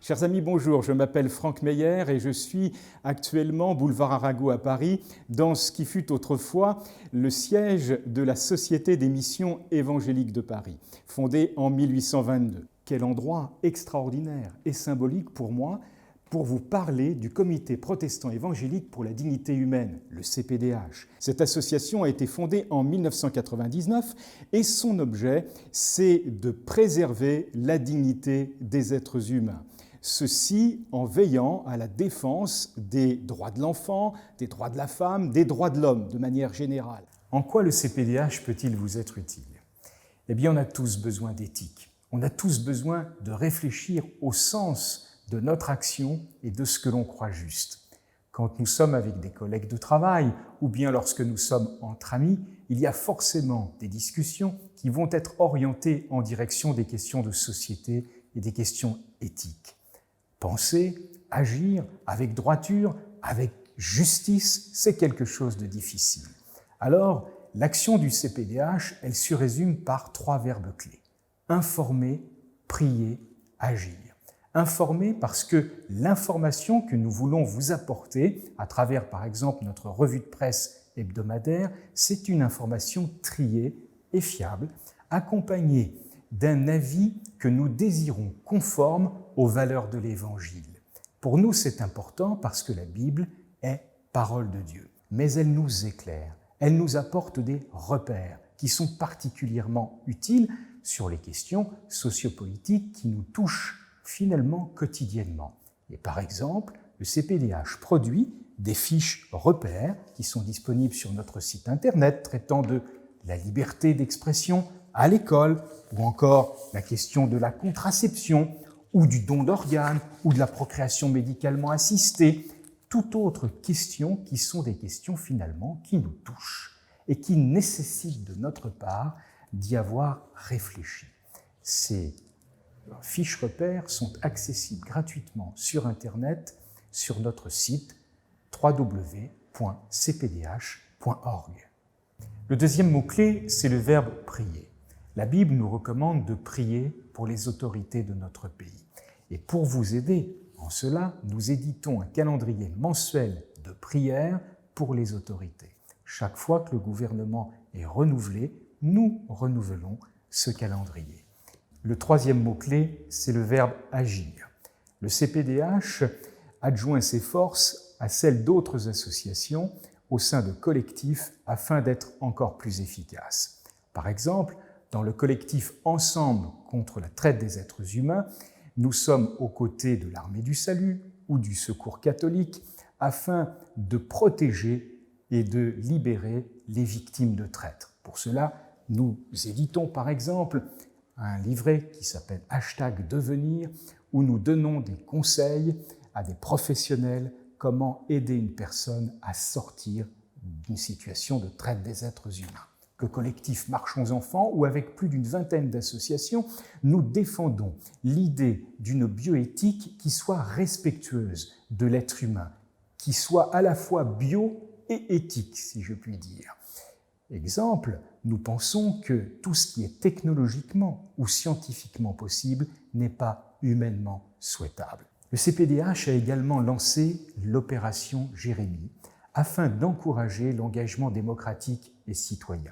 Chers amis, bonjour, je m'appelle Franck Meyer et je suis actuellement boulevard Arago à Paris, dans ce qui fut autrefois le siège de la Société des missions évangéliques de Paris, fondée en 1822. Quel endroit extraordinaire et symbolique pour moi pour vous parler du Comité protestant évangélique pour la dignité humaine, le CPDH. Cette association a été fondée en 1999 et son objet, c'est de préserver la dignité des êtres humains. Ceci en veillant à la défense des droits de l'enfant, des droits de la femme, des droits de l'homme de manière générale. En quoi le CPDH peut-il vous être utile ? Eh bien, on a tous besoin d'éthique. On a tous besoin de réfléchir au sens de notre action et de ce que l'on croit juste. Quand nous sommes avec des collègues de travail ou bien lorsque nous sommes entre amis, il y a forcément des discussions qui vont être orientées en direction des questions de société et des questions éthiques. Penser, agir avec droiture, avec justice, c'est quelque chose de difficile. Alors, l'action du CPDH, elle se résume par 3 verbes clés. Informer, prier, agir. Informer parce que l'information que nous voulons vous apporter, à travers par exemple notre revue de presse hebdomadaire, c'est une information triée et fiable, accompagnée d'un avis que nous désirons conforme aux valeurs de l'Évangile. Pour nous, c'est important parce que la Bible est parole de Dieu, mais elle nous éclaire, elle nous apporte des repères qui sont particulièrement utiles sur les questions sociopolitiques qui nous touchent finalement quotidiennement. Et par exemple, le CPDH produit des fiches repères qui sont disponibles sur notre site internet traitant de la liberté d'expression à l'école ou encore la question de la contraception ou du don d'organes ou de la procréation médicalement assistée, toute autre question qui sont des questions finalement qui nous touchent et qui nécessitent de notre part d'y avoir réfléchi. Ces fiches repères sont accessibles gratuitement sur Internet, sur notre site www.cpdh.org. Le deuxième mot-clé, c'est le verbe « prier ». La Bible nous recommande de prier pour les autorités de notre pays. Et pour vous aider en cela, nous éditons un calendrier mensuel de prières pour les autorités. Chaque fois que le gouvernement est renouvelé, nous renouvelons ce calendrier. Le troisième mot-clé, c'est le verbe « agir ». Le CPDH adjoint ses forces à celles d'autres associations au sein de collectifs afin d'être encore plus efficace. Par exemple, dans le collectif Ensemble contre la traite des êtres humains, nous sommes aux côtés de l'Armée du Salut ou du Secours catholique afin de protéger et de libérer les victimes de traite. Pour cela, nous éditons par exemple un livret qui s'appelle #devenir où nous donnons des conseils à des professionnels comment aider une personne à sortir d'une situation de traite des êtres humains. Le collectif Marchons Enfants, où avec plus d'une vingtaine d'associations, nous défendons l'idée d'une bioéthique qui soit respectueuse de l'être humain, qui soit à la fois bio et éthique, si je puis dire. Exemple, nous pensons que tout ce qui est technologiquement ou scientifiquement possible n'est pas humainement souhaitable. Le CPDH a également lancé l'opération Jérémie afin d'encourager l'engagement démocratique et citoyen.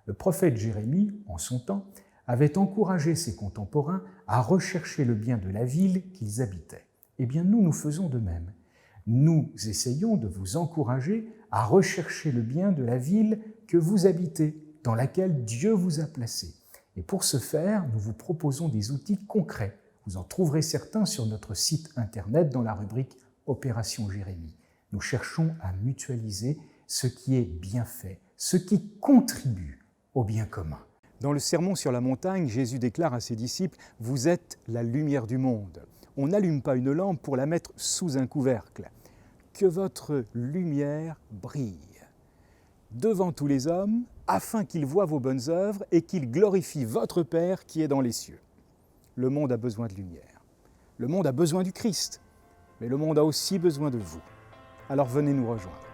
Le prophète Jérémie, en son temps, avait encouragé ses contemporains à rechercher le bien de la ville qu'ils habitaient. Eh bien, nous faisons de même. Nous essayons de vous encourager à rechercher le bien de la ville que vous habitez, dans laquelle Dieu vous a placé. Et pour ce faire, nous vous proposons des outils concrets. Vous en trouverez certains sur notre site internet dans la rubrique Opération Jérémie. Nous cherchons à mutualiser ce qui est bien fait, ce qui contribue au bien commun. Dans le Sermon sur la montagne, Jésus déclare à ses disciples « Vous êtes la lumière du monde ». On n'allume pas une lampe pour la mettre sous un couvercle. Que votre lumière brille devant tous les hommes, afin qu'ils voient vos bonnes œuvres et qu'ils glorifient votre Père qui est dans les cieux. Le monde a besoin de lumière. Le monde a besoin du Christ, mais le monde a aussi besoin de vous. Alors venez nous rejoindre.